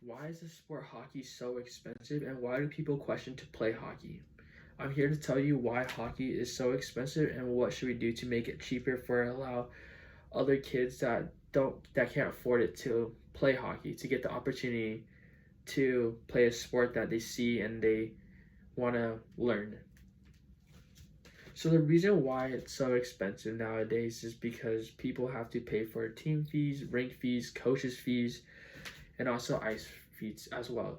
Why is the sport hockey so expensive and why do people question to play hockey? I'm here to tell you why hockey is so expensive and what should we do to make it cheaper for allow other kids that can't afford it to play hockey to get the opportunity to play a sport that they see and they want to learn. So the reason why it's so expensive nowadays is because people have to pay for team fees, rink fees, coaches fees, and also ice fees as well.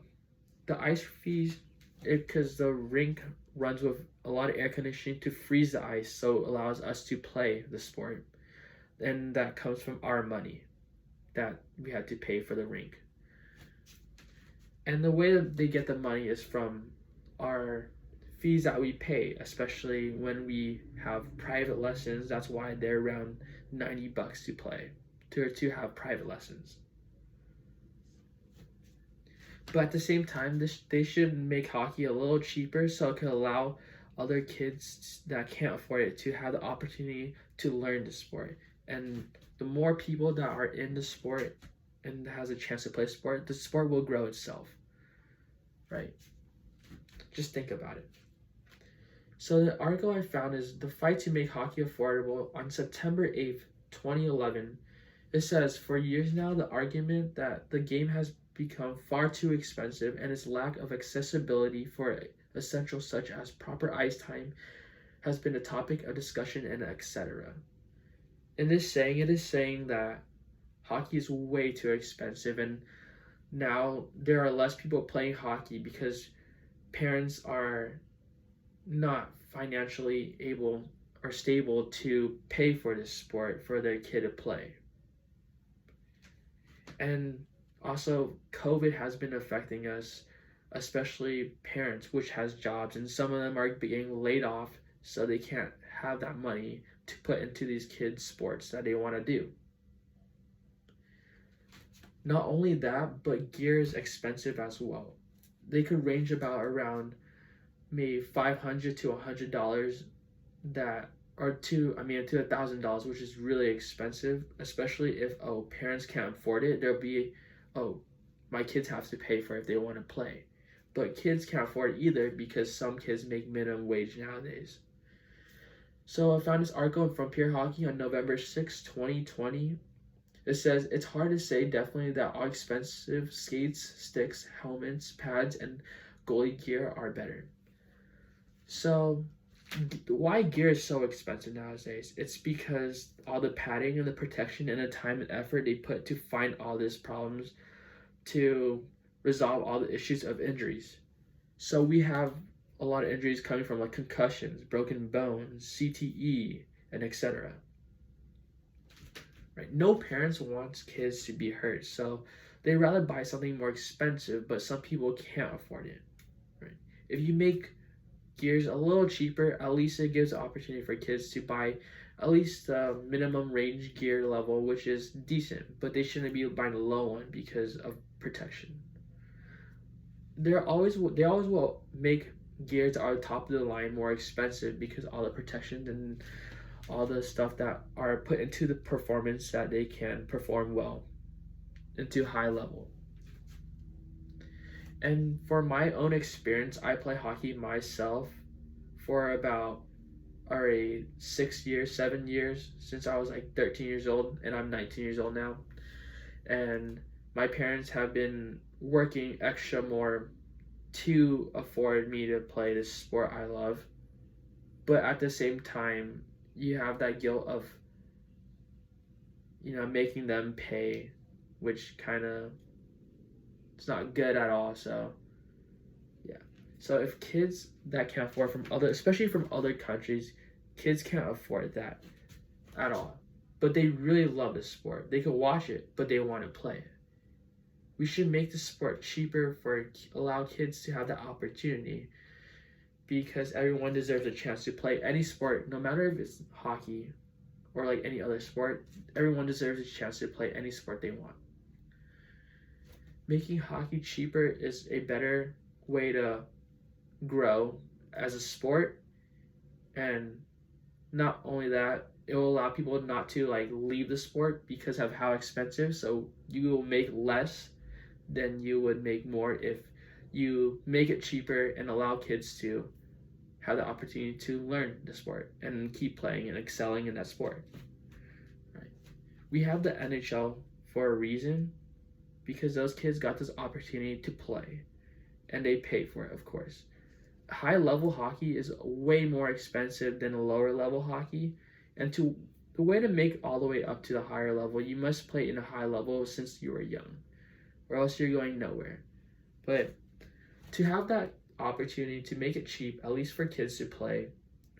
The ice fees, because the rink runs with a lot of air conditioning to freeze the ice, so it allows us to play the sport, and that comes from our money that we had to pay for the rink. And the way that they get the money is from our fees that we pay, especially when we have private lessons. That's why they're around $90 to play, to have private lessons. But at the same time, they should make hockey a little cheaper so it can allow other kids that can't afford it to have the opportunity to learn the sport. And the more people that are in the sport and has a chance to play sport, the sport will grow itself, right? Just think about it. So the article I found is The Fight to Make Hockey Affordable on September 8th, 2011. It says, for years now, the argument that the game has become far too expensive and its lack of accessibility for essentials such as proper ice time has been a topic of discussion and etc. In this saying, it is saying that hockey is way too expensive and now there are less people playing hockey because parents are not financially able or stable to pay for this sport for their kid to play. And also, COVID has been affecting us, especially parents, which has jobs, and some of them are getting laid off, so they can't have that money to put into these kids' sports that they want to do. Not only that, but gear is expensive as well. They could range about around maybe $500 to $100 that or to $1,000, which is really expensive, especially if parents can't afford it. There'll be my kids have to pay for it if they want to play. But kids can't afford it either because some kids make minimum wage nowadays. So I found this article from Pure Hockey on November 6, 2020. It says, it's hard to say definitely that all expensive skates, sticks, helmets, pads, and goalie gear are better. So why gear is so expensive nowadays? It's because all the padding and the protection and the time and effort they put to find all these problems to resolve all the issues of injuries. So we have a lot of injuries coming from like concussions, broken bones, CTE, and etc. Right? No parents wants kids to be hurt, so they rather buy something more expensive, but some people can't afford it. Right? If you make gears a little cheaper, at least it gives the opportunity for kids to buy at least the minimum range gear level, which is decent, but they shouldn't be buying a low one because of protection. They always will make gears that are top of the line more expensive because all the protection and all the stuff that are put into the performance that they can perform well into high level. And for my own experience, I play hockey myself for about already 6 years, 7 years, since I was like 13 years old, and I'm 19 years old now. And my parents have been working extra more to afford me to play this sport I love. But at the same time, you have that guilt of, making them pay, which kind of, it's not good at all. So yeah, so if kids that can't afford especially from other countries, kids can't afford that at all, but they really love the sport, they can watch it, but they want to play it. We should make the sport cheaper for allow kids to have the opportunity, because everyone deserves a chance to play any sport, no matter if it's hockey or like any other sport. Everyone deserves a chance to play any sport they want. Making hockey cheaper is a better way to grow as a sport, and not only that, it will allow people not to like leave the sport because of how expensive, so you will make less then you would make more if you make it cheaper and allow kids to have the opportunity to learn the sport and keep playing and excelling in that sport. Right? We have the NHL for a reason because those kids got this opportunity to play and they pay for it, of course. High level hockey is way more expensive than lower level hockey, and the way to make all the way up to the higher level, you must play in a high level since you are young, or else you're going nowhere. But to have that opportunity to make it cheap, at least for kids to play,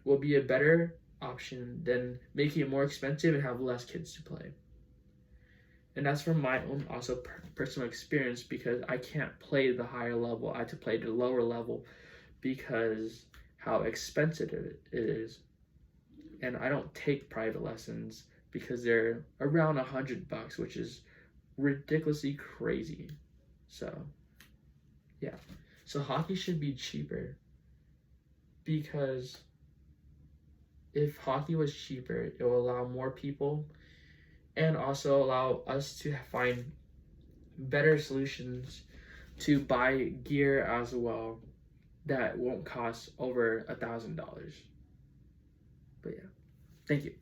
will be a better option than making it more expensive and have less kids to play. And that's from my own also personal experience, because I can't play the higher level. I have to play the lower level because how expensive it is. And I don't take private lessons because they're around $100, which is ridiculously crazy. So, yeah. So hockey should be cheaper, because if hockey was cheaper, it will allow more people and also allow us to find better solutions to buy gear as well that won't cost over $1,000. But yeah, thank you.